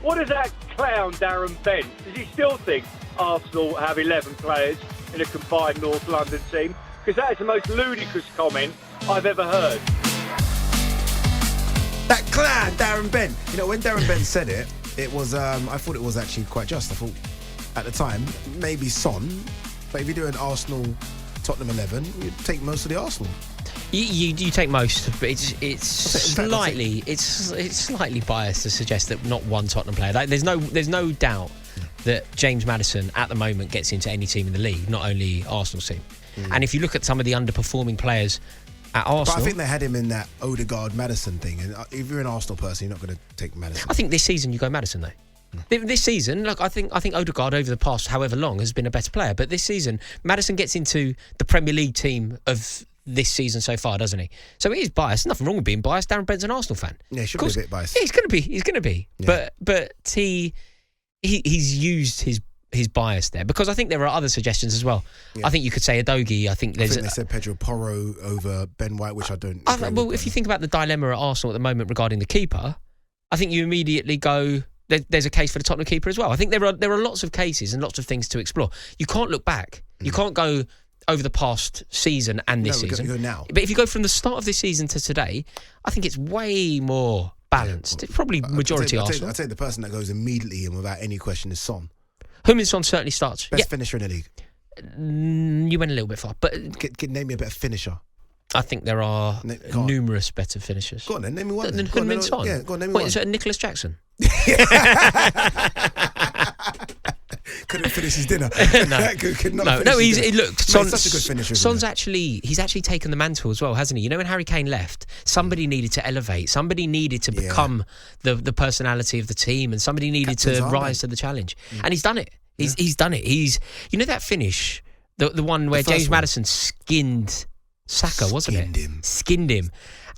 What does that clown Darren Bent, does he still think Arsenal have 11 players in a combined North London team? Because that is the most ludicrous comment I've ever heard. That clown, Darren Bent. You know, when Darren Bent said it, it was, I thought it was actually quite just. I thought, at the time, maybe Son, but if you're doing Arsenal, Tottenham 11, you take most of the Arsenal. You take most, but it's slightly biased to suggest that not one Tottenham player. Like, there's no doubt that James Maddison at the moment gets into any team in the league, not only Arsenal's team. And if you look at some of the underperforming players at Arsenal, but I think they had him in that Odegaard Maddison thing, and if you're an Arsenal person, you're not going to take Maddison. I think this season you go Maddison though. This season, look, I think Odegaard over the past however long has been a better player, but this season Maddison gets into the Premier League team of this season so far, doesn't he? So he is biased. Nothing wrong with being biased. Darren Bent's an Arsenal fan. Yeah, he should be a bit biased. Yeah, he's going to be. Yeah. But he's used his bias there, because I think there are other suggestions as well. Yeah. I think you could say Udogie. I think they said Pedro Porro over Ben White, which I don't. Well, if you think about the dilemma at Arsenal at the moment regarding the keeper, I think you immediately go, there's a case for the Tottenham keeper as well. I think there are lots of cases and lots of things to explore. You can't look back. You can't go over the past season and this season. You go now. But if you go from the start of this season to today, I think it's way more balanced. It's probably majority Arsenal. I'd say the person that goes immediately and without any question is Son. Heung-min Son certainly starts. Best finisher in the league. You went a little bit far, but name me a better finisher. I think there are numerous better finishers. Go on then, name me one. Than Heung-min Son. Yeah, go on, name me one. Is it Nicholas Jackson? Couldn't finish his dinner. No. Look, Son's such a good finisher. Son's actually taken the mantle as well, hasn't he? You know, when Harry Kane left, somebody needed to elevate. Somebody needed to become the personality of the team, and somebody needed to rise to the challenge. And he's done it. He's done it. You know that finish, the one where James Maddison skinned Saka, wasn't it? Skinned him.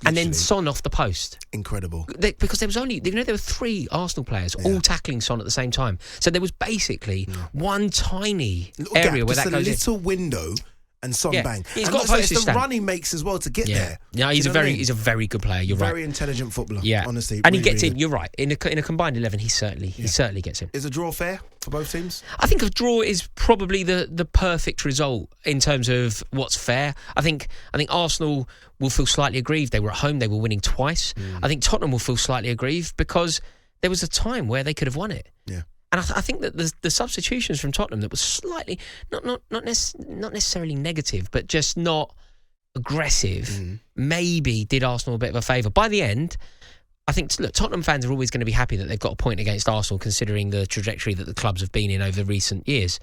And then Son off the post. Incredible. Because there were 3 Arsenal players all tackling Son at the same time. So there was basically one tiny area where that goes in. Just a little window, and Son bang. He's and got a postage it's the stand. run he makes as well to get there. Yeah, he's a very good player. You're right. Very intelligent footballer. Yeah, honestly. And really, he gets really in. You're right. In a combined 11, he certainly gets in. Is a draw fair for both teams? I think a draw is probably the perfect result in terms of what's fair. I think Arsenal will feel slightly aggrieved. They were at home. They were winning twice. I think Tottenham will feel slightly aggrieved because there was a time where they could have won it. Yeah. And I think that the substitutions from Tottenham that was slightly not necessarily negative, but just not aggressive, maybe did Arsenal a bit of a favour. By the end, I think Tottenham fans are always going to be happy that they've got a point against Arsenal, considering the trajectory that the clubs have been in over recent years.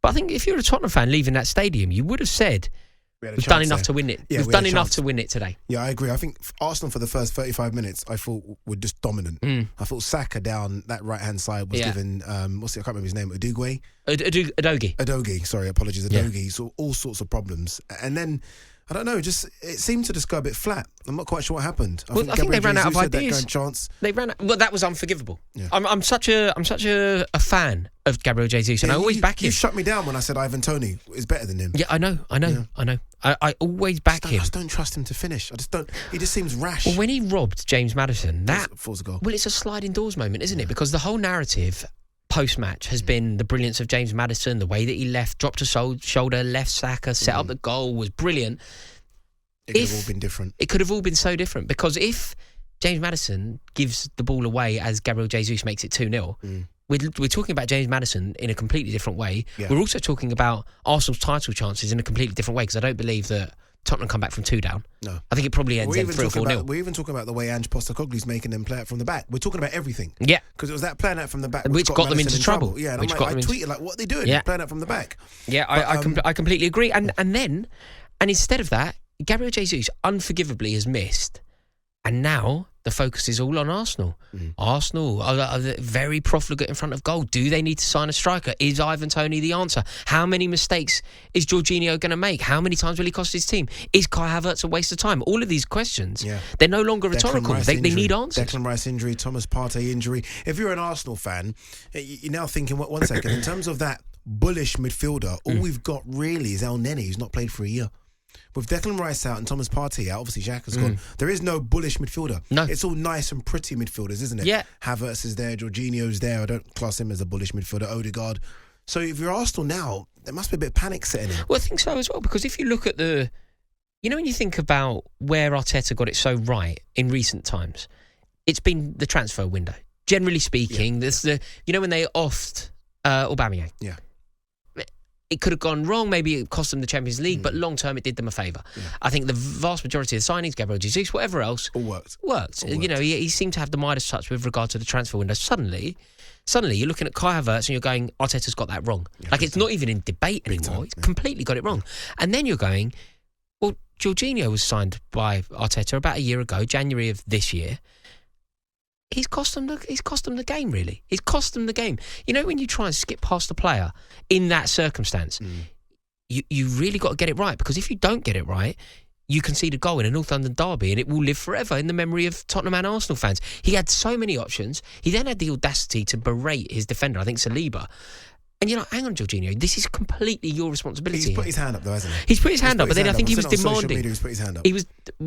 But I think if you're a Tottenham fan leaving that stadium, you would have said, we've done enough to win it. Yeah, we've done enough to win it today. Yeah, I agree. I think Arsenal for the first 35 minutes, I thought were just dominant. I thought Saka down that right-hand side was given, I can't remember his name, Udogie? Udogie, sorry, apologies, Udogie. So all sorts of problems. And then, I don't know, it seemed to just go a bit flat. I'm not quite sure what happened. I think they ran out of ideas. Chance. They ran out. Well, that was unforgivable. Yeah. I'm such a fan of Gabriel Jesus, and I always back him. You shut me down when I said Ivan Toney is better than him. Yeah, I know. I always back him. I just don't trust him to finish. He just seems rash. Well, when he robbed James Maddison, that falls a goal. Well, it's a sliding doors moment, isn't it? Because the whole narrative post-match has been the brilliance of James Maddison, the way that he dropped a shoulder, left Saka, set up the goal, was brilliant. It could have all been different. It could have all been so different, because if James Maddison gives the ball away as Gabriel Jesus makes it 2-0, we're talking about James Maddison in a completely different way. Yeah. We're also talking about Arsenal's title chances in a completely different way, because I don't believe that Tottenham come back from 2 down. No. I think it probably ends in 3 or 4-0. We're even talking about the way Ange Postecoglou's making them play out from the back. We're talking about everything. Yeah. Because it was that playing out from the back which got them into trouble. Yeah, and I tweeted, what are they doing? Playing out from the back. Yeah, I completely agree. And instead of that, Gabriel Jesus unforgivably has missed, and now the focus is all on Arsenal. Arsenal are very profligate in front of goal. Do they need to sign a striker? Is Ivan Toney the answer? How many mistakes is Jorginho going to make? How many times will he cost his team? Is Kai Havertz a waste of time? All of these questions, they're no longer rhetorical. They need answers. Declan Rice injury, Thomas Partey injury. If you're an Arsenal fan, you're now thinking, one second, in terms of that bullish midfielder, all we've got really is El Neni, who's not played for a year. with Declan Rice out and Thomas Partey out, obviously Xhaka's gone. There is no bullish midfielder. No. It's all nice and pretty midfielders, isn't it? Yeah. Havertz is there, Jorginho's there. I don't class him as a bullish midfielder. Odegaard. So if you're Arsenal now, there must be a bit of panic setting in. Well, I think so as well, because if you look at when you think about where Arteta got it so right in recent times, it's been the transfer window. Generally speaking, there's when they offed Aubameyang. Yeah. It could have gone wrong. Maybe it cost them the Champions League, but long term it did them a favour. Yeah. I think the vast majority of the signings, Gabriel Jesus, whatever else, all worked. He seemed to have the Midas touch with regard to the transfer window. Suddenly you're looking at Kai Havertz and you're going, Arteta's got that wrong. Yeah, it's not even in debate anymore. He's completely got it wrong. And then you're going, well, Jorginho was signed by Arteta about a year ago, January of this year. He's cost them the game, really. He's cost them the game. You know, when you try and skip past a player in that circumstance, you really got to get it right, because if you don't get it right, you concede a goal in a North London derby and it will live forever in the memory of Tottenham and Arsenal fans. He had so many options. He then had the audacity to berate his defender, I think Saliba. And you're like, hang on, Jorginho, this is completely your responsibility. He's put his hand up, though, hasn't he? He's put his hand up, but then I think he was demanding. He's put his hand up. He was,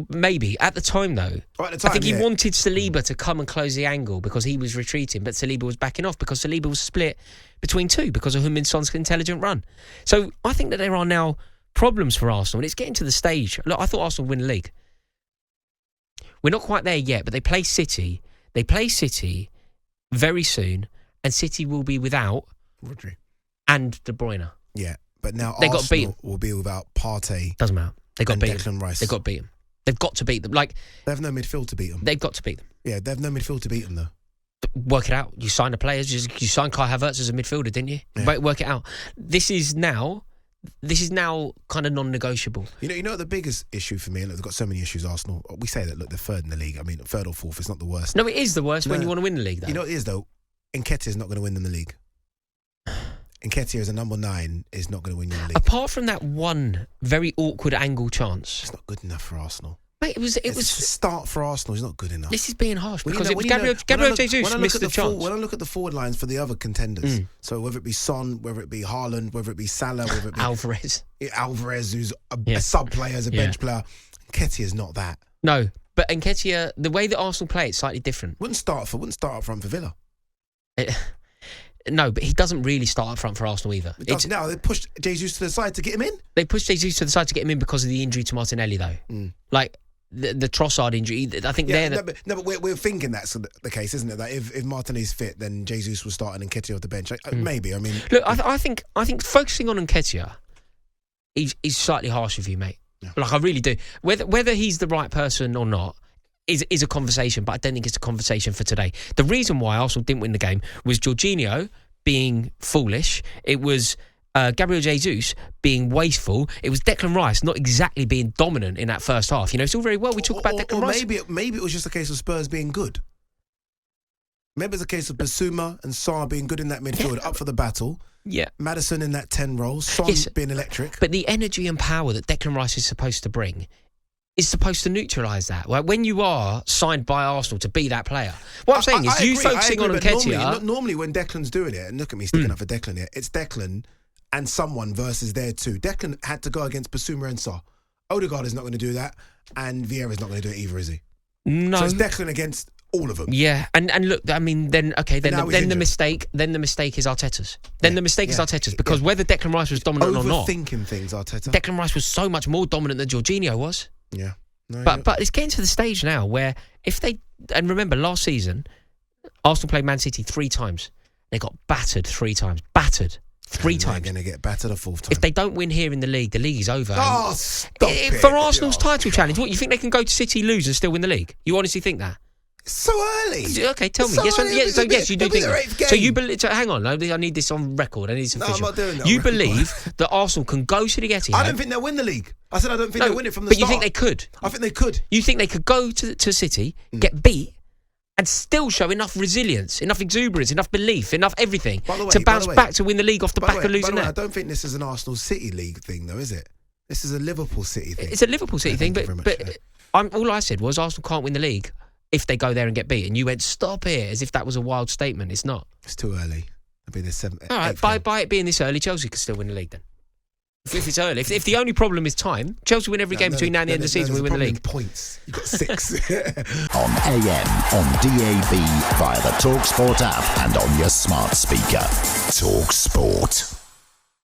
maybe, at the time, though. Right, at the time, I think he wanted Saliba to come and close the angle because he was retreating, but Saliba was backing off because Saliba was split between two because of Heung-min Son's intelligent run. So I think that there are now problems for Arsenal, and it's getting to the stage. Look, I thought Arsenal would win the league. We're not quite there yet, but they play City. They play City very soon, and City will be without Rodri and De Bruyne. Yeah, but now they Arsenal got beaten. Will be without Partey. Doesn't matter. They got beaten. Declan Rice. They got beaten. They've got to beat them. Like, they have no midfield to beat them. They've got to beat them. Yeah, they have no midfield to beat them, though. Work it out. You signed the players. You signed Kai Havertz as a midfielder, didn't you? Yeah. Work it out. This is now kind of non-negotiable. You know the biggest issue for me, and they've got so many issues, Arsenal. We say that, look, they're third in the league. I mean, third or fourth, it's not the worst. No, it is the worst when you want to win the league, though. You know what it is, though? Nketiah's not going to win them the league. Nketiah as a number 9 is not going to win you the league. Apart from that one very awkward angle chance. It's not good enough for Arsenal. Mate, it was a start for Arsenal. It's not good enough. This is being harsh because it was Gabriel Jesus missed the chance. When I look at the forward lines for the other contenders, so whether it be Son, whether it be Haaland, whether it be Salah, whether it be Alvarez, who's a sub player, as a bench player, Nketiah is not that. No, but Nketiah, the way that Arsenal play, it's slightly different. Wouldn't start up front for Villa. No, but he doesn't really start up front for Arsenal either. Now they pushed Jesus to the side to get him in. They pushed Jesus to the side to get him in because of the injury to Martinelli, though. Like the Trossard injury, I think but we're thinking that's the case, isn't it? That if Martinelli's fit, then Jesus will start and Nketiah off the bench. Maybe. I mean, look, I think focusing on Nketiah is slightly harsh of you, mate. Yeah. Like, I really do. Whether he's the right person or not is a conversation, but I don't think it's a conversation for today. The reason why Arsenal didn't win the game was Jorginho being foolish. It was Gabriel Jesus being wasteful. It was Declan Rice not exactly being dominant in that first half. You know, it's all very well we talk about Declan Rice. Maybe it was just a case of Spurs being good. Maybe it's a case of Basuma and Sarr being good in that midfield, up for the battle. Yeah. Maddison in that 10 role, Son being electric. But the energy and power that Declan Rice is supposed to bring is supposed to neutralise that. Like, when you are signed by Arsenal to be that player. What I'm saying is, you focusing on Nketiah. Normally, when Declan's doing it, and look at me sticking up for Declan here, it's Declan and someone versus their two. Declan had to go against Basuma and Sarr. Odegaard is not going to do that, and Vieira's not going to do it either, is he? No. So it's Declan against all of them. Yeah, and look, I mean, then the mistake is Arteta's. The mistake is Arteta's, because whether Declan Rice was dominant or not, overthinking things, Arteta. Declan Rice was so much more dominant than Jorginho was. Yeah. No, but it's getting to the stage now where and remember last season, Arsenal played Man City 3 times. They got battered 3 times. Battered 3 times. They're going to get battered a 4th time. If they don't win here in the league is over. Oh, stop it. For Arsenal's title challenge, what, you think they can go to City, lose and still win the league? You honestly think that? It's so early. Okay, tell me. Yes, you do think that. So you believe? So hang on, I need this on record. I need some. No, I'm not doing that. You believe that Arsenal can go to the Etihad? I don't think they'll win the league. I said I don't think they'll win it from the start. But you think they could? I think they could. You think they could go to City, get beat, and still show enough resilience, enough exuberance, enough belief, enough everything to bounce back to win the league off the back of losing that? I don't think this is an Arsenal City league thing, though, is it? This is a Liverpool City thing. It's a Liverpool City thing, but all I said was Arsenal can't win the league if they go there and get beat. And you went, stop it, as if that was a wild statement. It's not. It's too early. It'll be the 7th. All right, by it being this early, Chelsea could still win the league then. If it's early. If the only problem is time, Chelsea win every game between now and the end of the season, we win the league. Points. You've got 6. On AM, on DAB, via the talkSPORT app and on your smart speaker. talkSPORT.